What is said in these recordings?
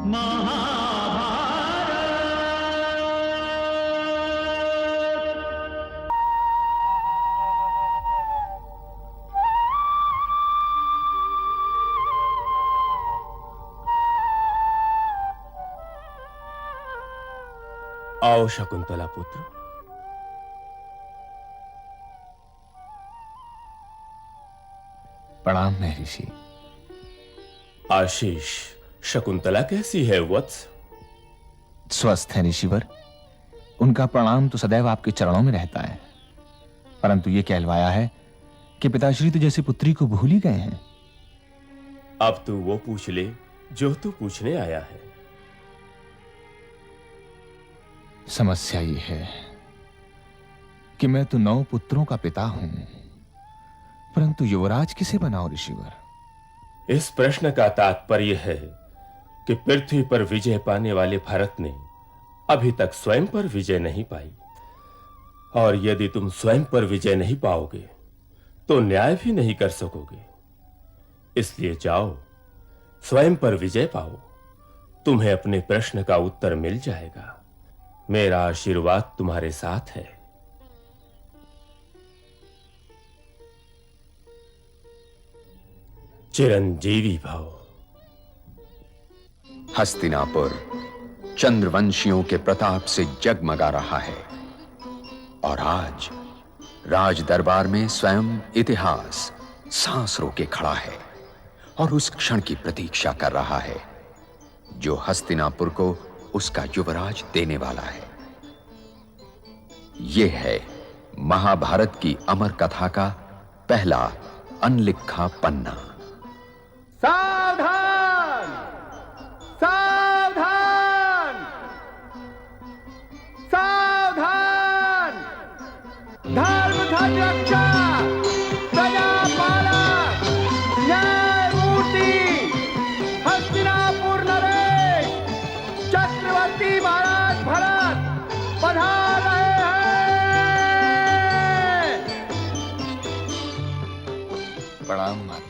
आओ शकुंतला पुत्र। प्रणाम महर्षि। आशीष, शकुंतला कैसी है वत्स? स्वस्थ है ऋषिवर। उनका प्रणाम तो सदैव आपके चरणों में रहता है, परंतु यह कहलवाया है कि पिताश्री तो जैसे पुत्री को भूल ही गए हैं। अब तू वो पूछ ले जो तू पूछने आया है। समस्या ये है कि मैं तो 9 पुत्रों का पिता हूं, परंतु युवराज किसे बनाऊं ऋषिवर? इस प्रश्न का तात्पर्य है कि पृथ्वी पर विजय पाने वाले भारत ने अभी तक स्वयं पर विजय नहीं पाई, और यदि तुम स्वयं पर विजय नहीं पाओगे तो न्याय भी नहीं कर सकोगे। इसलिए जाओ, स्वयं पर विजय पाओ, तुम्हें अपने प्रश्न का उत्तर मिल जाएगा। मेरा आशीर्वाद तुम्हारे साथ है। चिरंजीवी भव। हस्तिनापुर चंद्रवंशियों के प्रताप से जगमगा रहा है, और आज राज दरबार में स्वयं इतिहास सांस रोके खड़ा है और उस क्षण की प्रतीक्षा कर रहा है जो हस्तिनापुर को उसका युवराज देने वाला है। यह है महाभारत की अमर कथा का पहला अनलिखा पन्ना। सावधान! सावधान! सावधान! धर्म संरक्षा, प्रजापालक, न्यायमूर्ति, हस्तिनापुर नरेश, चक्रवर्ती महाराज भरत पधार रहे हैं। प्रणाम माते।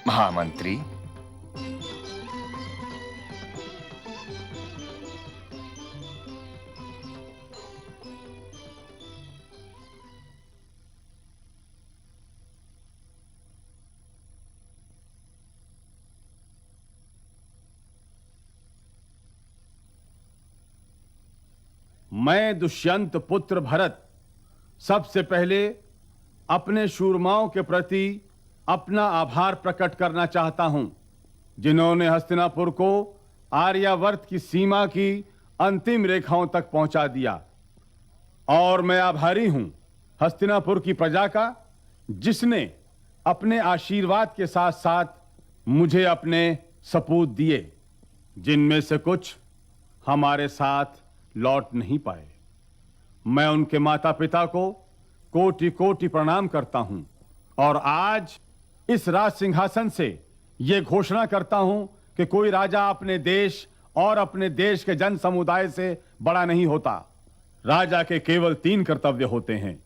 महामंत्री, मैं दुष्यंत पुत्र भरत सबसे पहले अपने शूरमाओं के प्रति अपना आभार प्रकट करना चाहता हूं, जिन्होंने हस्तिनापुर को आर्यावर्त की सीमा की अंतिम रेखाओं तक पहुंचा दिया। और मैं आभारी हूं हस्तिनापुर की प्रजा का, जिसने अपने आशीर्वाद के साथ साथ मुझे अपने सपूत दिए, जिनमें से कुछ हमारे साथ लौट नहीं पाए। मैं उनके माता पिता को कोटि कोटि प्रणाम करता हूं, और आज इस राज सिंहासन से यह घोषणा करता हूं कि कोई राजा अपने देश और अपने देश के जन समुदाय से बड़ा नहीं होता। राजा के केवल 3 कर्तव्य होते हैं: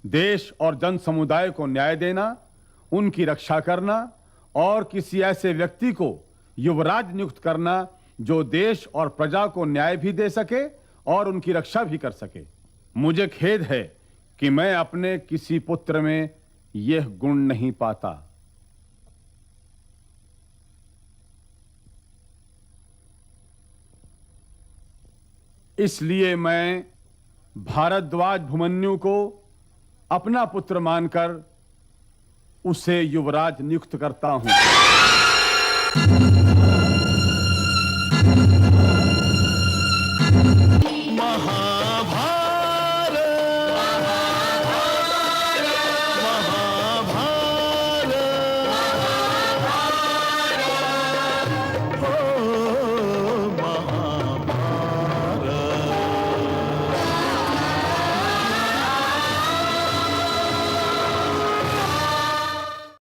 देश और जन समुदाय को न्याय देना, उनकी रक्षा करना, और किसी ऐसे व्यक्ति को युवराज नियुक्त करना जो देश और प्रजा को न्याय भी दे सके और उनकी रक्षा भी कर सके। मुझे खेद है कि मैं अपने किसी पुत्र में यह गुण नहीं पाता। इसलिए मैं भारद्वाज भुमन्यु को अपना पुत्र मानकर उसे युवराज नियुक्त करता हूं।